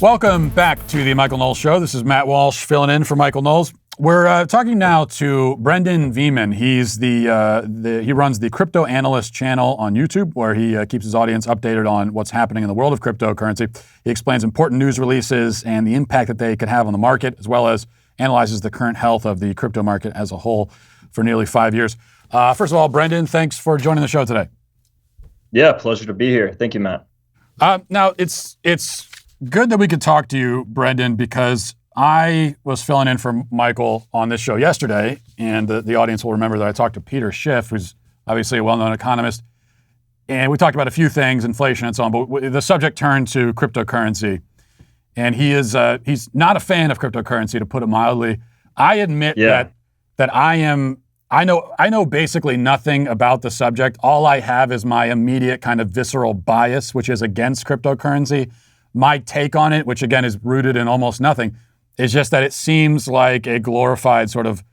Welcome back to the Micahel Knowles Show. This is Matt Walsh filling in for Micahel Knowles. We're talking now to Brendan Veeman. He's he runs the Crypto Analyst channel on YouTube, where he keeps his audience updated on what's happening in the world of cryptocurrency. He explains important news releases and the impact that they could have on the market, as well as analyzes the current health of the crypto market as a whole for nearly 5 years. First of all, Brendan, thanks for joining the show today. Yeah, pleasure to be here. Thank you, Matt. Now, it's good that we could talk to you, Brendan, because I was filling in for Michael on this show yesterday, and the audience will remember that I talked to Peter Schiff, who's obviously a well-known economist, and we talked about a few things, inflation and so on, but the subject turned to cryptocurrency, and he's not a fan of cryptocurrency, to put it mildly. I admit that I know basically nothing about the subject. All I have is my immediate kind of visceral bias, which is against cryptocurrency. My take on it, which again is rooted in almost nothing, is just that it seems like a glorified sort of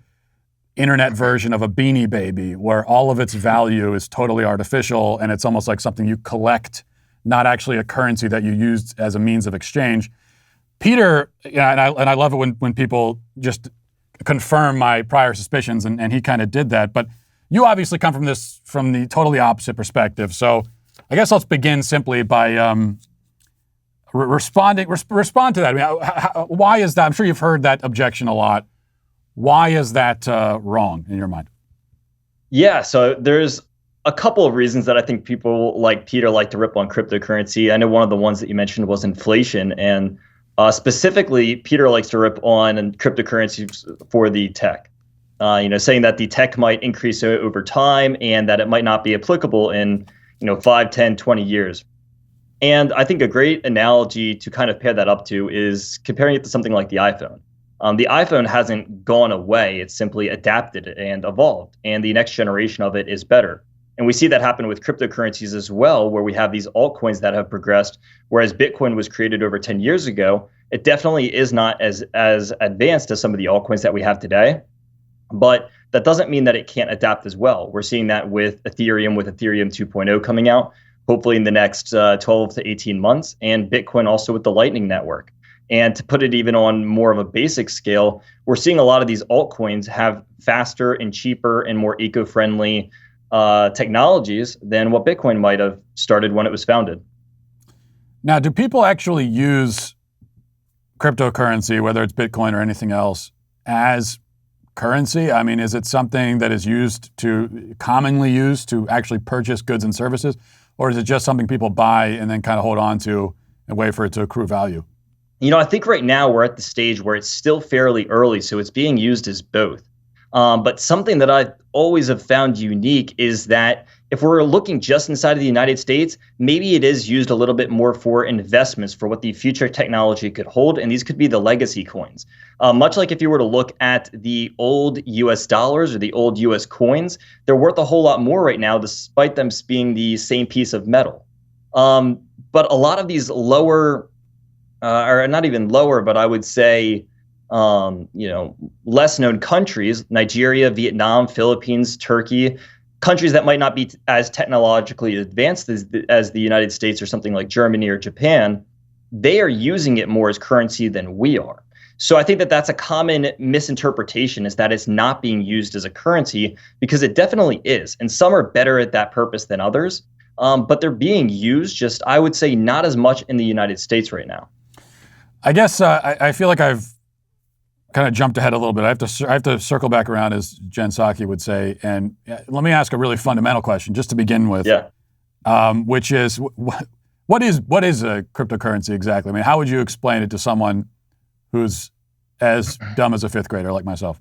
internet version of a Beanie Baby, where all of its value is totally artificial and it's almost like something you collect, not actually a currency that you use as a means of exchange. Peter, and I love it when people just confirm my prior suspicions, and he kind of did that. But you obviously come from the totally opposite perspective. So I guess let's begin simply by respond to that. I mean, why is that? I'm sure you've heard that objection a lot. Why is that wrong in your mind? Yeah, so there's a couple of reasons that I think people like Peter like to rip on cryptocurrency. I know one of the ones that you mentioned was inflation, and specifically, Peter likes to rip on cryptocurrencies for the tech. Saying that the tech might increase over time and that it might not be applicable in 5, 10, 20 years. And I think a great analogy to kind of pair that up to is comparing it to something like the iPhone. The iPhone hasn't gone away. It's simply adapted and evolved. And the next generation of it is better. And we see that happen with cryptocurrencies as well, where we have these altcoins that have progressed. Whereas Bitcoin was created over 10 years ago, it definitely is not as advanced as some of the altcoins that we have today. But that doesn't mean that it can't adapt as well. We're seeing that with Ethereum 2.0 coming out, hopefully in the next 12 to 18 months, and Bitcoin also with the Lightning Network. And to put it even on more of a basic scale, we're seeing a lot of these altcoins have faster and cheaper and more eco-friendly technologies than what Bitcoin might have started when it was founded. Now, do people actually use cryptocurrency, whether it's Bitcoin or anything else, as currency? I mean, is it something that is commonly used to actually purchase goods and services? Or is it just something people buy and then kind of hold on to and wait for it to accrue value? I think right now we're at the stage where it's still fairly early, so it's being used as both. But something that I always have found unique is that if we're looking just inside of the United States, maybe it is used a little bit more for investments for what the future technology could hold. And these could be the legacy coins. Much like if you were to look at the old US dollars or the old US coins, they're worth a whole lot more right now, despite them being the same piece of metal. But a lot of these lower, or not even lower, but I would say, less known countries, Nigeria, Vietnam, Philippines, Turkey, countries that might not be as technologically advanced as the United States or something like Germany or Japan, they are using it more as currency than we are. So I think that that's a common misinterpretation, is that it's not being used as a currency, because it definitely is. And some are better at that purpose than others, but they're being used, just I would say not as much in the United States right now. I guess I feel like I've kind of jumped ahead a little bit. I have to circle back around, as Jen Psaki would say. And let me ask a really fundamental question just to begin with. Yeah. Which is, what is a cryptocurrency exactly? I mean, how would you explain it to someone who's as dumb as a fifth grader like myself?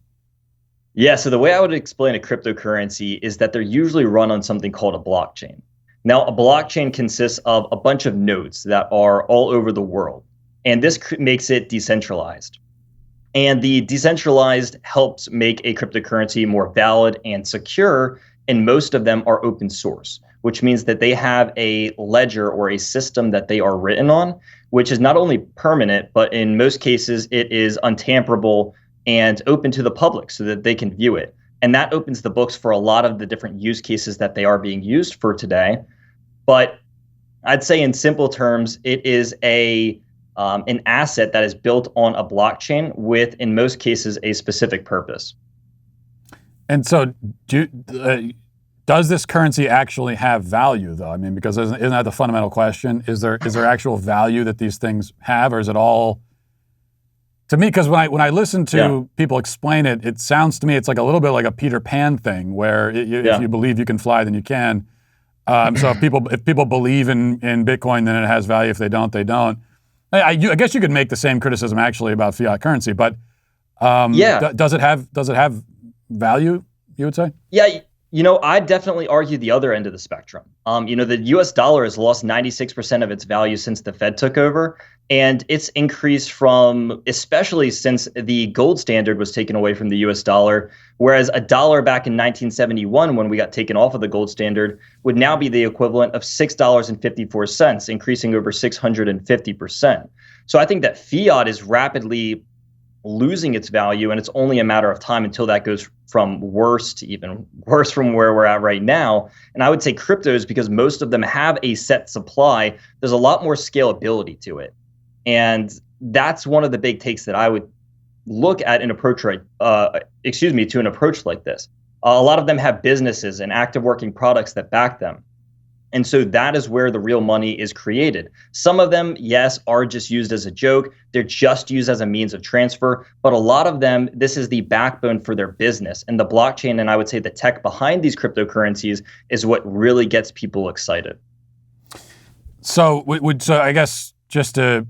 Yeah, so the way I would explain a cryptocurrency is that they're usually run on something called a blockchain. Now, a blockchain consists of a bunch of nodes that are all over the world, and this makes it decentralized. And the decentralized helps make a cryptocurrency more valid and secure, and most of them are open source, which means that they have a ledger or a system that they are written on, which is not only permanent, but in most cases, it is untamperable and open to the public so that they can view it. And that opens the books for a lot of the different use cases that they are being used for today. But I'd say in simple terms, it is a an asset that is built on a blockchain with, in most cases, a specific purpose. And so, does this currency actually have value, though? I mean, because isn't that the fundamental question? Is there actual value that these things have, or is it all? To me, because when I listen to people explain it, it sounds to me it's like a little bit like a Peter Pan thing, where if you believe you can fly, then you can. So if people believe in Bitcoin, then it has value. If they don't, they don't. I guess you could make the same criticism actually about fiat currency, but does it have value, you would say? Yeah, I definitely argue the other end of the spectrum. The US dollar has lost 96% of its value since the Fed took over, and it's increased from, especially since the gold standard was taken away from the US dollar, whereas a dollar back in 1971, when we got taken off of the gold standard, would now be the equivalent of $6.54, increasing over 650%. So I think that fiat is rapidly losing its value, and it's only a matter of time until that goes from worse to even worse from where we're at right now. And I would say cryptos, because most of them have a set supply, there's a lot more scalability to it. And that's one of the big takes that I would look at an approach to an approach like this. A lot of them have businesses and active working products that back them. And so that is where the real money is created. Some of them, yes, are just used as a joke. They're just used as a means of transfer. But a lot of them, this is the backbone for their business. And the blockchain, and I would say the tech behind these cryptocurrencies, is what really gets people excited. So I guess just to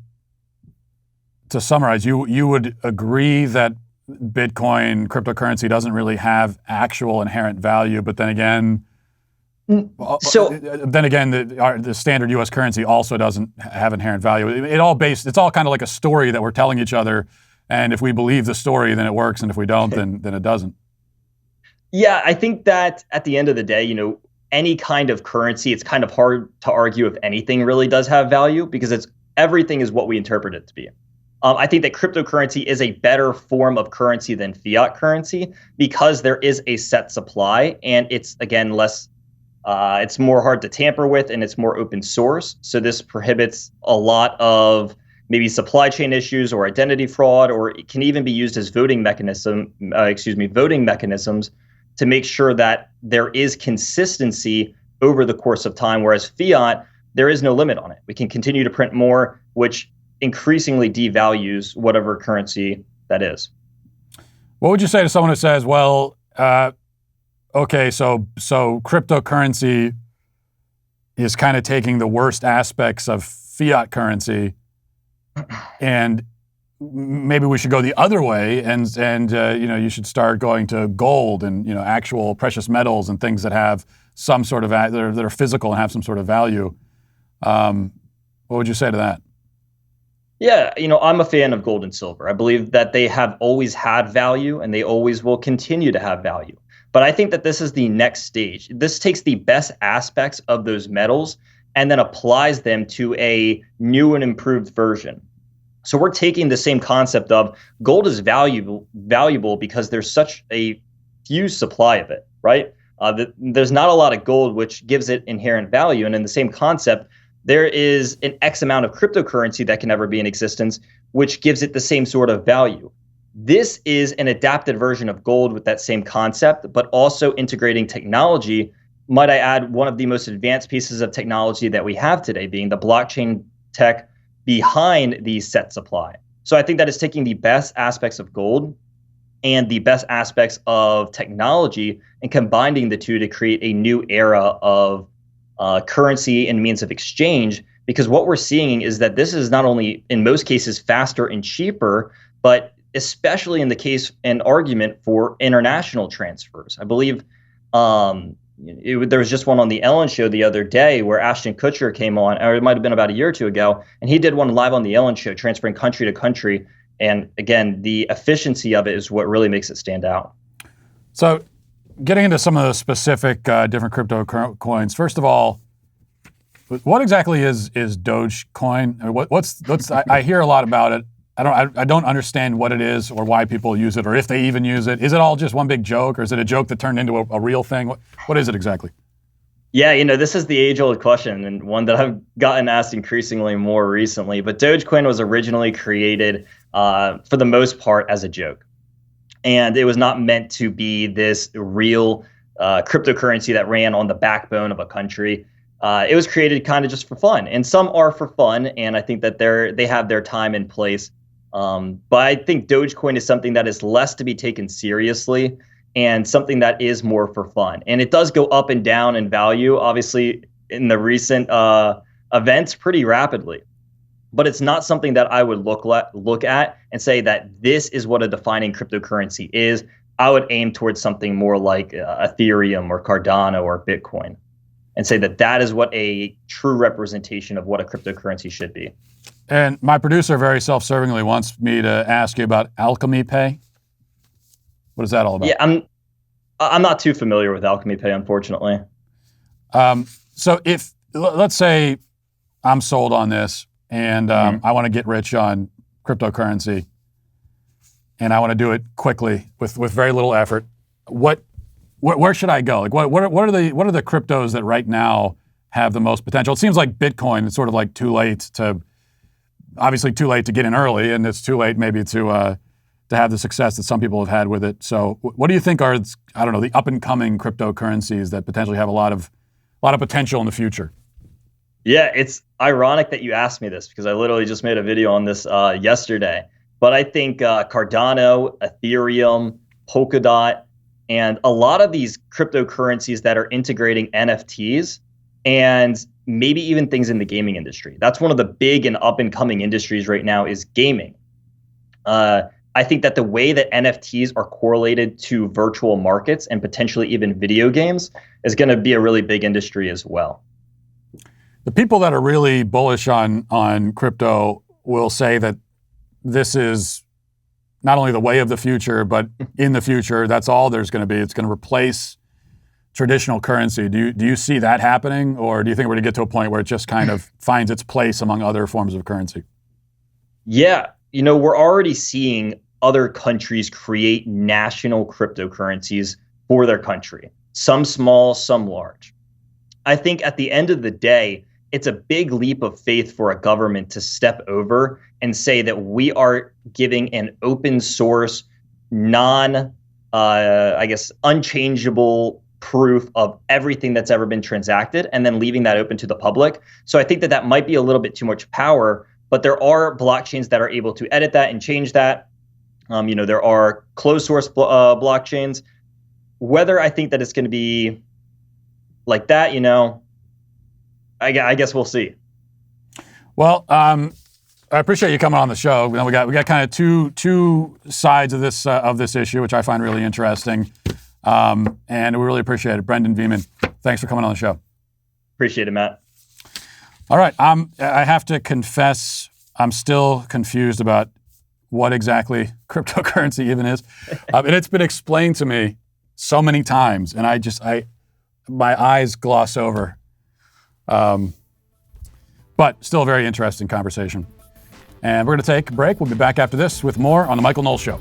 summarize, you would agree that Bitcoin cryptocurrency doesn't really have actual inherent value, but then again, the standard U.S. currency also doesn't have inherent value. It's all kind of like a story that we're telling each other, and if we believe the story, then it works, and if we don't, then it doesn't. Yeah, I think that at the end of the day, any kind of currency, it's kind of hard to argue if anything really does have value, because everything is what we interpret it to be. I think that cryptocurrency is a better form of currency than fiat currency because there is a set supply, and it's, again, less. It's more hard to tamper with, and it's more open source. So this prohibits a lot of maybe supply chain issues or identity fraud, or it can even be used as voting mechanisms to make sure that there is consistency over the course of time. Whereas fiat, there is no limit on it. We can continue to print more, which increasingly devalues whatever currency that is. What would you say to someone who says, well, okay, so cryptocurrency is kind of taking the worst aspects of fiat currency, and maybe we should go the other way, and you should start going to gold and actual precious metals and things that have some sort of that are physical and have some sort of value. What would you say to that? Yeah, I'm a fan of gold and silver. I believe that they have always had value, and they always will continue to have value. But I think that this is the next stage. This takes the best aspects of those metals and then applies them to a new and improved version. So we're taking the same concept of gold is valuable because there's such a few supply of it, right? There's not a lot of gold, which gives it inherent value. And in the same concept, there is an X amount of cryptocurrency that can never be in existence, which gives it the same sort of value. This is an adapted version of gold with that same concept, but also integrating technology. Might I add, one of the most advanced pieces of technology that we have today being the blockchain tech behind the set supply. So I think that is taking the best aspects of gold and the best aspects of technology and combining the two to create a new era of currency and means of exchange. Because what we're seeing is that this is not only, in most cases, faster and cheaper, but especially in the case and argument for international transfers. I believe there was just one on the Ellen Show the other day where Ashton Kutcher came on, or it might have been about a year or two ago, and he did one live on the Ellen Show, transferring country to country. And again, the efficiency of it is what really makes it stand out. So getting into some of the specific different crypto coins, first of all, what exactly is Dogecoin? I hear a lot about it. I don't understand what it is or why people use it or if they even use it. Is it all just one big joke, or is it a joke that turned into a real thing? What is it exactly? Yeah, this is the age-old question, and one that I've gotten asked increasingly more recently. But Dogecoin was originally created, for the most part, as a joke. And it was not meant to be this real cryptocurrency that ran on the backbone of a country. It was created kind of just for fun, and some are for fun, and I think that they have their time and place. But I think Dogecoin is something that is less to be taken seriously and something that is more for fun. And it does go up and down in value, obviously, in the recent events pretty rapidly. But it's not something that I would look at and say that this is what a defining cryptocurrency is. I would aim towards something more like Ethereum or Cardano or Bitcoin, and say that that is what a true representation of what a cryptocurrency should be. And my producer very self-servingly wants me to ask you about Alchemy Pay. What is that all about? Yeah, I'm not too familiar with Alchemy Pay, unfortunately. So if, let's say I'm sold on this and I want to get rich on cryptocurrency and I want to do it quickly with very little effort, where should I go? Like what are the cryptos that right now have the most potential? It seems like Bitcoin is sort of like obviously too late to get in early, and it's too late maybe to have the success that some people have had with it. So what do you think are, I don't know, the up and coming cryptocurrencies that potentially have a lot of potential in the future? Yeah, it's ironic that you asked me this because I literally just made a video on this yesterday. But I think Cardano, Ethereum, Polkadot, and a lot of these cryptocurrencies that are integrating NFTs and maybe even things in the gaming industry. That's one of the big and up and coming industries right now is gaming. I think that the way that NFTs are correlated to virtual markets and potentially even video games is going to be a really big industry as well. The people that are really bullish on crypto will say that this is not only the way of the future, but in the future, that's all there's going to be. It's going to replace traditional currency. Do you see that happening, or do you think we're going to get to a point where it just kind of finds its place among other forms of currency? Yeah, we're already seeing other countries create national cryptocurrencies for their country, some small, some large. I think at the end of the day, it's a big leap of faith for a government to step over and say that we are giving an open source, unchangeable proof of everything that's ever been transacted and then leaving that open to the public. So I think that might be a little bit too much power, but there are blockchains that are able to edit that and change that. There are closed source blockchains. Whether I think that it's going to be like that, I guess we'll see. Well, I appreciate you coming on the show. We got kind of two sides of this issue, which I find really interesting, and we really appreciate it. Brendan Veeman, thanks for coming on the show. Appreciate it, Matt. All right, I have to confess, I'm still confused about what exactly cryptocurrency even is, and it's been explained to me so many times, and my eyes gloss over. But still a very interesting conversation. And we're going to take a break. We'll be back after this with more on The Micahel Knowles Show.